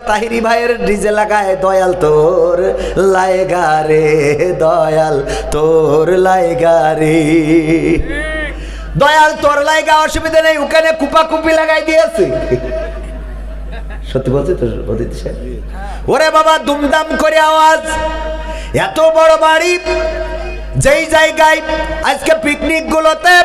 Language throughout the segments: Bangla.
তাহিরি ভাইয়ের ডিজে লাগায় দয়াল তোর লাইগা রে, দয়াল তোর লাইগা রে, দয়াল তোর লাইগা, অসুবিধা নেই, ওখানে কুপাকুপি লাগাই দিয়েছে। সত্যি বলছে তো অদিত সাহেব? ওরে বাবা দুমদাম করে আওয়াজ, এত বড় বাড়ি, যেই জায়গায় আজকে পিকনিক গুলোতে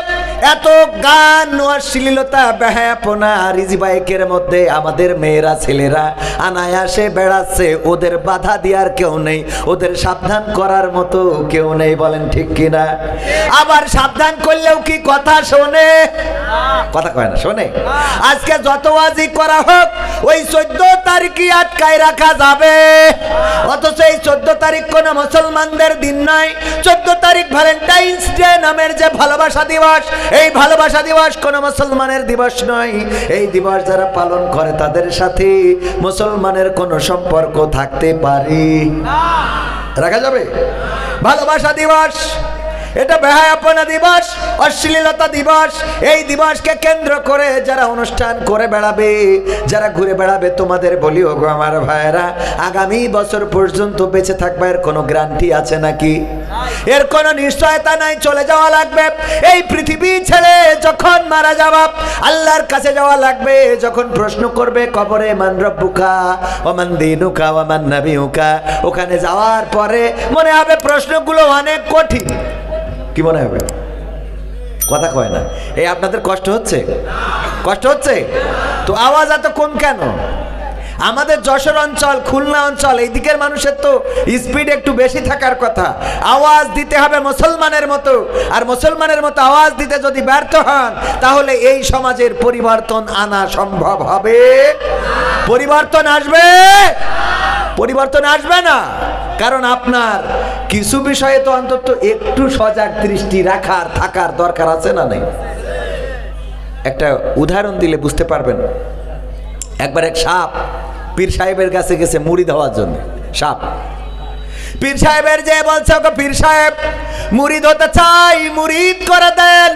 এত গান অশ্লীলতা বেহায়াপনা রিজি বাইকের মধ্যে আমাদের মেয়েরা ছেলেরা আনায়াসে বেড়াচ্ছে, ওদের বাধা দেওয়ার কেউ নেই, ওদের সাবধান করার মতো কেউ নেই, বলেন ঠিক কিনা? আবার সাবধান করলেও কি কথা শোনে? কথা কয় না, শোনে। আজকে যত ওয়াজি করা হোক ওই 14 তারিখই আটকায় রাখা যাবে, অথচ এই 14 তারিখ কোন মুসলমানদের দিন নয়। 14 তারিখ ভ্যালেন্টাইন্স ডে নামের যে ভালোবাসা দিবস, এই ভালোবাসা দিবস কোন মুসলমানের দিবস নয়। এই দিবস যারা পালন করে তাদের সাথে মুসলমানের কোনো সম্পর্ক থাকতে পারে রাখা যাবে? ভালোবাসা দিবস এটা বেহায়াপনা দিবস, অশ্লীলতা দিবস। এই দিবসকে কেন্দ্র করে যারা অনুষ্ঠান করে বেড়াবে, যারা ঘুরে বেড়াবে, তোমাদের বলি ওগো আমার ভাইয়েরা, আগামী বছর পর্যন্ত বেঁচে থাকবে এর কোনো গ্যারান্টি আছে নাকি? এর কোনো নিশ্চয়তা নাই, চলে যাওয়া লাগবে। এই পৃথিবী ছেড়ে যখন মারা যাওয়া, আল্লাহর কাছে যাওয়া লাগবে। যখন প্রশ্ন করবে কবরে মান রব্বুকা ওয়া মান দীনুকা ওয়া মান নাবিয়ুকা, ওখানে যাওয়ার পরে মনে হবে প্রশ্নগুলো অনেক কঠিন। কি মনে হবে? কথা কয় না। এই আপনাদের কষ্ট হচ্ছে? কষ্ট হচ্ছে তো আওয়াজ এত কম কেন? আমাদের যশোর অঞ্চল, খুলনা অঞ্চল, এই দিকের মানুষের তো স্পিড একটু বেশি থাকার কথা। আওয়াজ দিতে হবে মুসলমানের মতো, আর মুসলমানের মতো আওয়াজ দিতে যদি ব্যর্থ হন তাহলে এই সমাজের পরিবর্তন আনা সম্ভব হবে? পরিবর্তন আসবে? পরিবর্তন আসবে না। কারণ আপনার কিছু বিষয়ে তো অন্তত একটু সজাগ দৃষ্টি রাখার থাকার দরকার আছে না নেই? একটা উদাহরণ দিলে বুঝতে পারবেন। একবার এক সাপ পীর সাহেবের কাছে গেছে মুড়ি দেওয়ার জন্য। সাপ পীর সাহেবের যে বলছে, ওকে পীর সাহেব মুরিদ হতে চাই, মুরিদ করে দেন।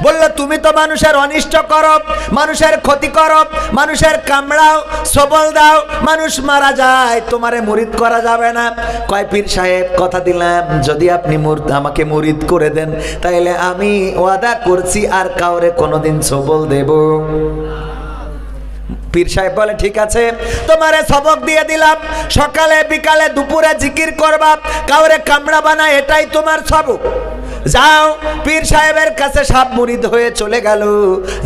বললো তুমি তো মানুষের অনিষ্ট করো, মানুষের ক্ষতি করো, মানুষের কামড়াও, সবল দাও, মানুষ মারা যায়, তোমারে মুরিদ করা যাবে না। কয় পীর সাহেব কথা দিলাম যদি আপনি আমাকে মুরিদ করে দেন তাইলে আমি ওয়াদা করছি আর কাউরে কোনোদিন সবল দেব। পীর সাহেব বলে ঠিক আছে, তোমারে সবক দিয়ে দিলাম, সকালে বিকালে দুপুরে জিকির করবা, কাউরে কামড়াবা না, এটাই তোমার সবক। যাও। পীর সাহেবের কাছে সাপ মুরিদ হয়ে চলে গেল।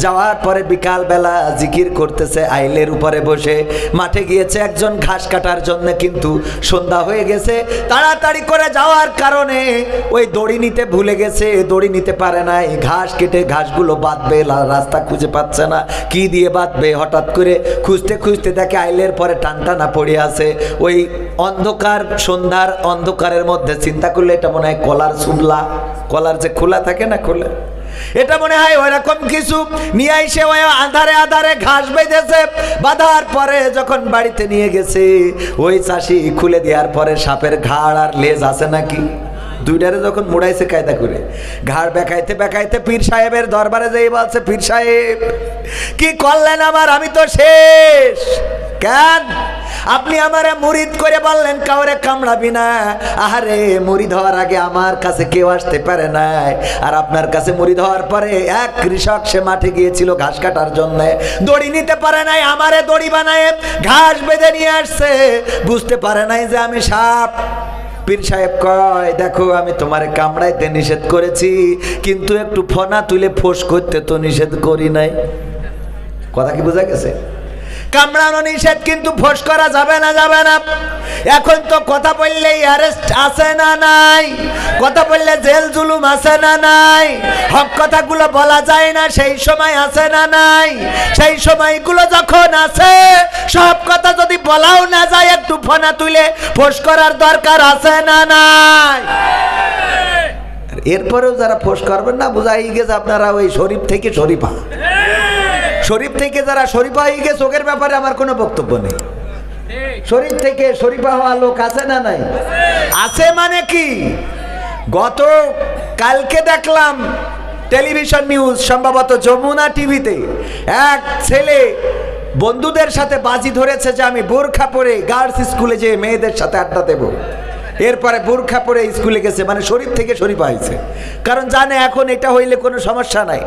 যাওয়ার পরে বিকাল বেলা জিকির করতেছে আইলের উপরে বসে। মাঠে গিয়েছে একজন ঘাস কাটার জন্য, কিন্তু সন্ধ্যা হয়ে গেছে। তাড়াতাড়ি করে যাওয়ার কারণে ওই দড়ি নিতে ভুলে গেছে, দড়ি নিতে পারে নাই। ঘাস কেটে ঘাসগুলো বাঁধবে, রাস্তা খুঁজে পাচ্ছে না, কি দিয়ে বাঁধবে। হঠাৎ করে খুঁজতে খুঁজতে দেখে আইলের পরে টানটানা পড়ে আছে। ওই অন্ধকার, সন্ধ্যার অন্ধকারের মধ্যে চিন্তা করলে এটা মনে হয় কলার সুবলা, কলার যে খোলা থাকে না, খোলা, এটা মনে হয় ওইরকম কিছু নিয়ে এসে ওই আধারে আধারে ঘাস বেঁধেছে। বাঁধার পরে যখন বাড়িতে নিয়ে গেছে, ওই চাষি খুলে দেওয়ার পরে সাপের ঘাড় আর লেজ আছে নাকি, দুইটারে যখন মুড়াইছে কায়দা করে, ঘাড় বেকাইতে বেকাইতে পীর সাহেবের দরবারে যেই বলছে, পীর সাহেব কি করলেন আমার, আমি তো শেষ। কেন? আপনি আমারে মুরিদ করে বললেন কাউরে কামড়াবি না। আরে মুরিদ হওয়ার আগে আমার কাছে কেউ আসতে পারে নাই, আর আপনার কাছে মুরিদ হওয়ার পরে এক কৃষক, সে মাঠে গিয়েছিল ঘাস কাটার জন্য, দড়ি নিতে পারে নাই, আমারে দড়ি বানায় ঘাস বেঁধে নিয়ে আসছে, বুঝতে পারে নাই যে আমি সাপ। পীর সাহেব কয় দেখো আমি তোমারে কামড়াইতে নিষেধ করেছি, কিন্তু একটু ফনা তুলে ফোঁস করতে তো নিষেধ করি নাই। কথা কি বোঝা গেছে? কামড়ানো নিষেধ, কিন্তু ফোঁস করা যাবে না, যাবে না। এখন তো কথা বললেই অ্যারেস্ট আছে না নাই, কথা বললে জেল জুলুম আছে না নাই, হক কথাগুলো বলা যায় না সেই সময় আছে না নাই। সেই সময়গুলো যখন আছে, সব কথা যদি বলাও না যায়, একটু ফোনা তুলে ফোঁস করার দরকার আছে না নাই। এরপরেও যারা ফোঁস করবেন না, বোঝাই গেছে আপনারা ওই শরীফ থেকে শরীফা, শরীফ থেকে যারা শরীফা হয়ে গেছে, চোখের ব্যাপারে আমার কোনো বক্তব্য নেই। শরীফ থেকে শরীফা হওয়া লোক আছে না নাই? আছে। মানে কি, গত কালকে দেখলাম টেলিভিশন নিউজ, সম্ভবত যমুনা টিভিতে, এক ছেলে বন্ধুদের সাথে বাজি ধরেছে যে আমি বোরখা পরে গার্লস স্কুলে যেয়ে মেয়েদের সাথে আড্ডা দেব। এরপরে বোরখা পরে স্কুলে গেছে, মানে শরীর থেকে শরীফ হয়েছে, কারণ জানে এখন এটা হইলে কোনো সমস্যা নাই।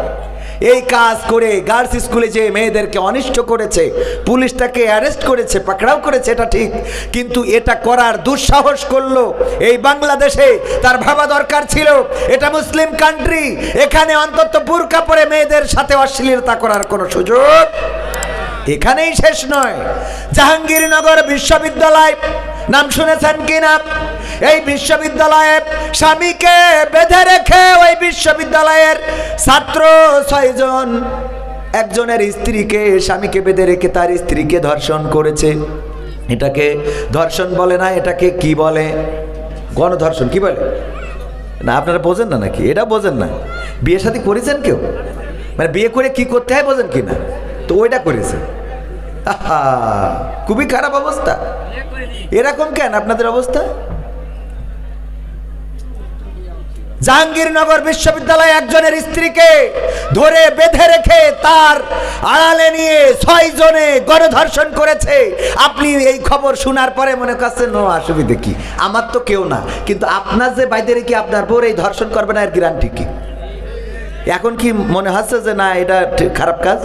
এই কাজ করে গার্লস স্কুলে যে মেয়েদেরকে অনিষ্ট করেছে, পুলিশ তাকে অ্যারেস্ট করেছে, পাকড়াও করেছে, এটা ঠিক, কিন্তু এটা করার দুঃসাহস করলো এই বাংলাদেশে। তার ভাবা দরকার ছিল এটা মুসলিম কান্ট্রি, এখানে অন্তত বোরকা পরে মেয়েদের সাথে অশ্লীলতা করার কোনো সুযোগ এখানেই শেষ নয়। জাহাঙ্গীরনগর বিশ্ববিদ্যালয় নাম শুনেছেন কিনা? এই বিশ্ববিদ্যালয়ে স্বামীকে বেঁধে রেখে ওই বিশ্ববিদ্যালয়ের ছাত্র 6 জন একজনের স্ত্রীকে, স্বামীকে বেঁধে রেখে তার স্ত্রীকে ধর্ষণ করেছে। এটাকে ধর্ষণ বলে না, এটাকে কি বলে? গণধর্ষণ কি বলে না? আপনারা বোঝেন না নাকি? এটা বোঝেন না? বিয়ে শাদী করেছেন কেউ? মানে বিয়ে করে কি করতে হয় বোঝেন কি না? তো ওইটা করেছে। খুবই খারাপ অবস্থা। এরকম কেন আপনাদের অবস্থা? জাহাঙ্গীরনগর বিশ্ববিদ্যালয়ে একজনের স্ত্রীকে ধরে বেঁধে রেখে তার আড়ালে নিয়ে 6 জনে গণধর্ষণ করেছে। আপনি এই খবর শোনার পরে মনে করছেন নো অসুবিধা কি, আমার তো কেউ না, কিন্তু আপনার যে বাইরে রেখে আপনার পর এই ধর্ষণ করবে না, এর গ্যারান্টি কি? এখন কি মনে হচ্ছে যে না এটা খারাপ কাজ?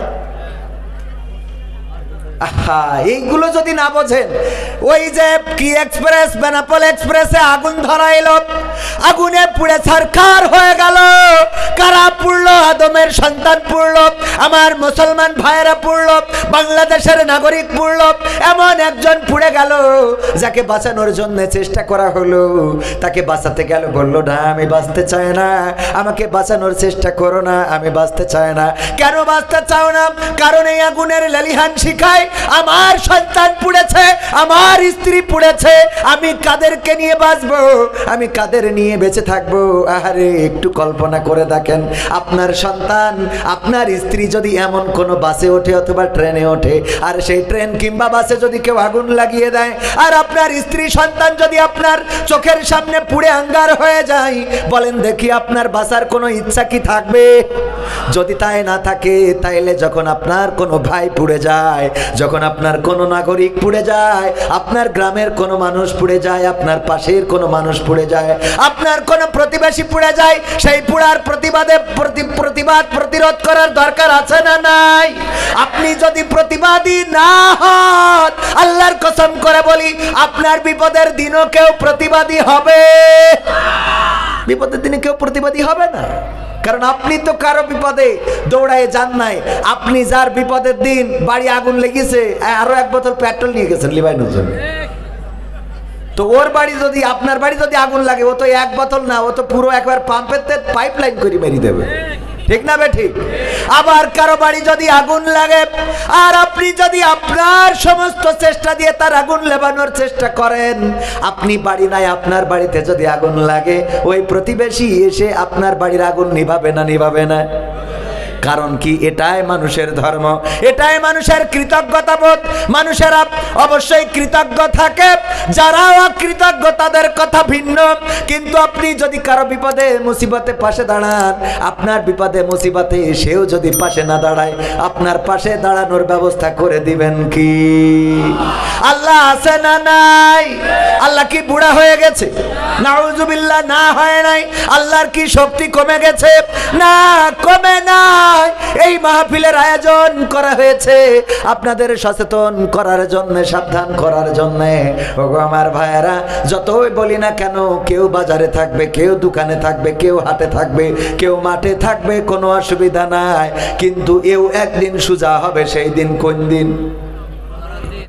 এইগুলো যদি না বোঝেন, ওই যে কি এক্সপ্রেস, বেনাপোল এক্সপ্রেসে আগুন ধরা এলো, আগুনে পুড়ে ছারখার হয়ে গেল। কারা পুড়লো? আদমের সন্তান পুড়লো, আমার মুসলমান ভাইয়েরা পুড়লো, বাংলাদেশের নাগরিক পুড়লো। এমন একজন পুড়ে গেল যাকে বাঁচানোর জন্য চেষ্টা করা হলো, তাকে বাঁচাতে গেল, বললো না আমি বাঁচতে চাই না, আমাকে বাঁচানোর চেষ্টা করো না, আমি বাঁচতে চাই না। কেন বাঁচতে চাও না? কারণ এই আগুনের লেলিহান শিখায় আমার সন্তান পুড়েছে, আমার স্ত্রী পুড়েছে, আমি কাদেরকে নিয়ে বাঁচবো, আমি কাদের নিয়ে বেঁচে থাকবো? আরে একটু কল্পনা করে দেখেন, আপনার সন্তান, আপনার স্ত্রী যদি এমন কোনো বাসে ওঠে অথবা ট্রেনে ওঠে, আর সেই ট্রেন কিংবা বাসে যদি কেউ আগুন লাগিয়ে দেয়, আর আপনার স্ত্রী সন্তান যদি আপনার চোখের সামনে পুড়ে আঙ্গার হয়ে যায়, বলেন দেখি আপনার বাঁচার কোনো ইচ্ছা কি থাকবে? যদি তাই না থাকে, তাইলে যখন আপনার কোনো ভাই পুড়ে যায়, যখন আপনার কোনো নাগরিক পুড়ে যায়, আপনার গ্রামের কোনো মানুষ পুড়ে যায়, আপনার পাশের কোনো মানুষ পুড়ে যায়, আপনার কোনো প্রতিবেশী পুড়ে যায়, সেই পুড়ার প্রতিবাদে প্রতিরোধ করার দরকার আছে না নাই? আপনি যদি প্রতিবাদী না হন, আল্লাহর কসম করে বলি, আপনার বিপদের দিনও কেউ প্রতিবাদী হবে? বিপদের দিনে কেউ প্রতিবাদী হবে না, কারণ আপনি তো কারো বিপদে দৌড়ায় যান নাই। আপনি যার বিপদের দিন বাড়ি আগুন লেগেছে, আরো 1 বোতল পেট্রোল নিয়ে গেছেন লিবাইনোর জন্য, তো ওর বাড়ি যদি, আপনার বাড়ি যদি আগুন লাগে, ও তো 1 বোতল না, ও তো পুরো একবার পাম্পের পাইপ লাইন করে মেরে দেবে, ঠিক না বে ঠিক? আবার কারো বাড়ি যদি আগুন লাগে, আর আপনি যদি আপনার সমস্ত চেষ্টা দিয়ে তার আগুন লেবানোর চেষ্টা করেন, আপনি বাড়ি নাই, আপনার বাড়িতে যদি আগুন লাগে, ওই প্রতিবেশী এসে আপনার বাড়ির আগুন নিভাবে না? নিভাবে না। কারণ কি? এটাই মানুষের ধর্ম, এটাই মানুষের কৃতজ্ঞতাবোধ। মানুষেরা অবশ্যই কৃতজ্ঞ থাকে, যারা অকৃতজ্ঞ তাদের কথা ভিন্ন। কিন্তু আপনি যদি কারো বিপদে মুসিবতে পাশে দাঁড়ান, আপনার বিপদে মুসিবতে সেও যদি পাশে না দাঁড়ায়, আপনার পাশে দাঁড়ানোর ব্যবস্থা করে দিবেন কি? আল্লাহ আছে না নাই? আল্লাহ কি বুড়া হয়ে গেছে? নাউজুবিল্লাহ, না হয় নাই। আল্লাহর কি শক্তি কমে গেছে? না, কমে না। এই মাহফিলের আয়োজন করা হয়েছে আপনাদের সচেতন করার জন্য, সাবধান করার জন্য। ওগো আমার ভাইয়েরা, যতই বলি না কেন, কেউ বাজারে থাকবে, কেউ দোকানে থাকবে, কেউ হাটে থাকবে, কেউ মাঠে থাকবে, কোনো অসুবিধা নাই, কিন্তু এও একদিন সোজা হবে। সেই দিন কোন দিন?